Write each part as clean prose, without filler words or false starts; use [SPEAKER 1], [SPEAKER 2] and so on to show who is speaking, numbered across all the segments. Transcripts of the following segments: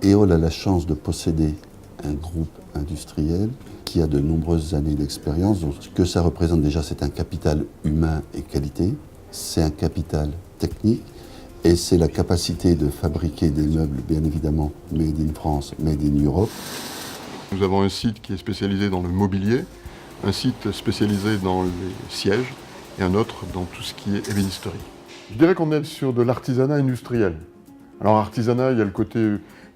[SPEAKER 1] EOL a la chance de posséder un groupe industriel qui a de nombreuses années d'expérience. Donc, ce que ça représente déjà, c'est un capital humain et qualité, c'est un capital technique et c'est la capacité de fabriquer des meubles, bien évidemment, made in France, made in Europe.
[SPEAKER 2] Nous avons un site qui est spécialisé dans le mobilier, un site spécialisé dans les sièges et un autre dans tout ce qui est ébénisterie. Je dirais qu'on est sur de l'artisanat industriel. Alors artisanat, il y a le côté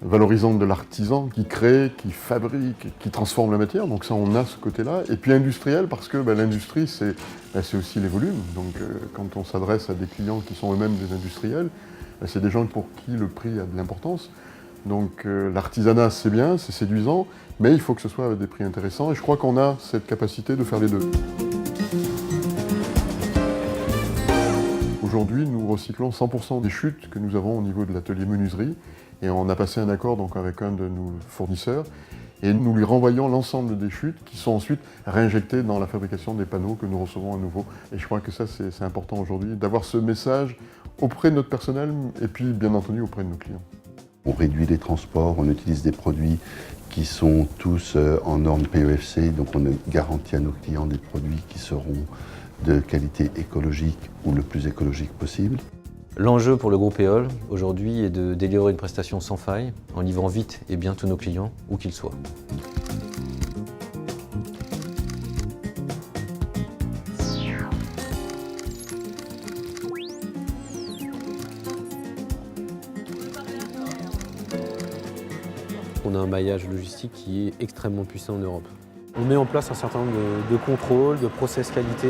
[SPEAKER 2] valorisant de l'artisan qui crée, qui fabrique, qui transforme la matière, donc ça on a ce côté-là. Et puis industriel parce que l'industrie c'est aussi les volumes, donc quand on s'adresse à des clients qui sont eux-mêmes des industriels, c'est des gens pour qui le prix a de l'importance. Donc l'artisanat c'est bien, c'est séduisant, mais il faut que ce soit à des prix intéressants et je crois qu'on a cette capacité de faire les deux. Aujourd'hui, nous recyclons 100% des chutes que nous avons au niveau de l'atelier menuiserie et on a passé un accord donc, avec un de nos fournisseurs et nous lui renvoyons l'ensemble des chutes qui sont ensuite réinjectées dans la fabrication des panneaux que nous recevons à nouveau. Et je crois que ça c'est important aujourd'hui, d'avoir ce message auprès de notre personnel et puis bien entendu auprès de nos clients.
[SPEAKER 1] On réduit les transports, on utilise des produits qui sont tous en normes PEFC, donc on garantit à nos clients des produits qui seront de qualité écologique ou le plus écologique possible.
[SPEAKER 3] L'enjeu pour le groupe EOL aujourd'hui est de délivrer une prestation sans faille en livrant vite et bien tous nos clients, où qu'ils soient. On a un maillage logistique qui est extrêmement puissant en Europe. On met en place un certain nombre de contrôles, de process qualité.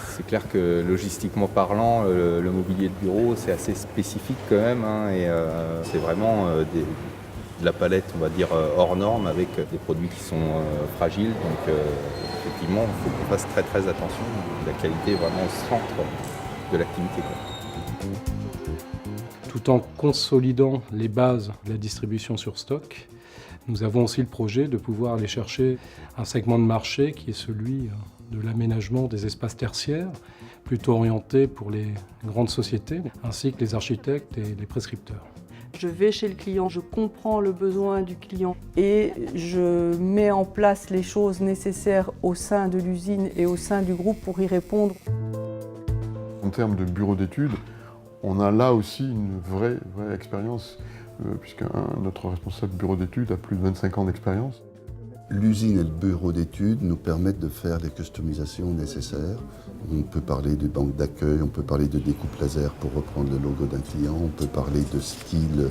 [SPEAKER 4] C'est clair que logistiquement parlant, le mobilier de bureau, c'est assez spécifique quand même. C'est vraiment de la palette, on va dire, hors norme avec des produits qui sont fragiles. Donc effectivement, il faut qu'on fasse très très attention. La qualité est vraiment au centre de l'activité.
[SPEAKER 5] Tout en consolidant les bases de la distribution sur stock, nous avons aussi le projet de pouvoir aller chercher un segment de marché qui est celui de l'aménagement des espaces tertiaires, plutôt orienté pour les grandes sociétés, ainsi que les architectes et les prescripteurs.
[SPEAKER 6] Je vais chez le client, je comprends le besoin du client et je mets en place les choses nécessaires au sein de l'usine et au sein du groupe pour y répondre.
[SPEAKER 2] En termes de bureau d'études, on a là aussi une vraie expérience, puisque notre responsable bureau d'études a plus de 25 ans d'expérience.
[SPEAKER 1] L'usine et le bureau d'études nous permettent de faire les customisations nécessaires. On peut parler de banque d'accueil, on peut parler de découpe laser pour reprendre le logo d'un client, on peut parler de style,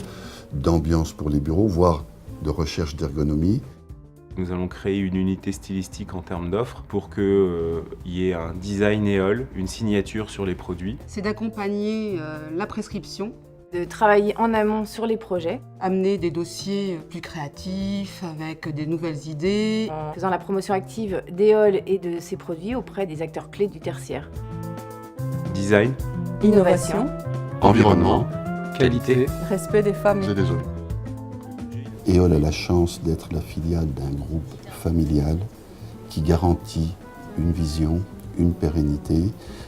[SPEAKER 1] d'ambiance pour les bureaux, voire de recherche d'ergonomie.
[SPEAKER 7] Nous allons créer une unité stylistique en termes d'offres pour qu'il y ait un design EOL, une signature sur les produits.
[SPEAKER 8] C'est d'accompagner la prescription,
[SPEAKER 9] de travailler en amont sur les projets.
[SPEAKER 8] Amener des dossiers plus créatifs, avec des nouvelles idées.
[SPEAKER 9] En faisant la promotion active d'EOL et de ses produits auprès des acteurs clés du tertiaire.
[SPEAKER 7] Design,
[SPEAKER 6] Innovation,
[SPEAKER 2] Environnement,
[SPEAKER 5] Qualité,
[SPEAKER 6] respect des femmes
[SPEAKER 2] et des hommes.
[SPEAKER 1] EOL a la chance d'être la filiale d'un groupe familial qui garantit une vision, une pérennité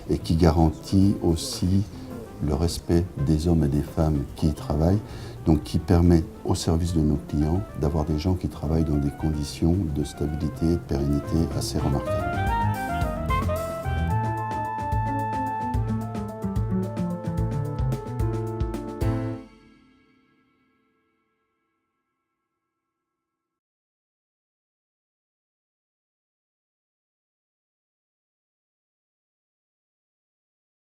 [SPEAKER 1] et qui garantit aussi le respect des hommes et des femmes qui y travaillent, donc qui permet au service de nos clients d'avoir des gens qui travaillent dans des conditions de stabilité et de pérennité assez remarquables.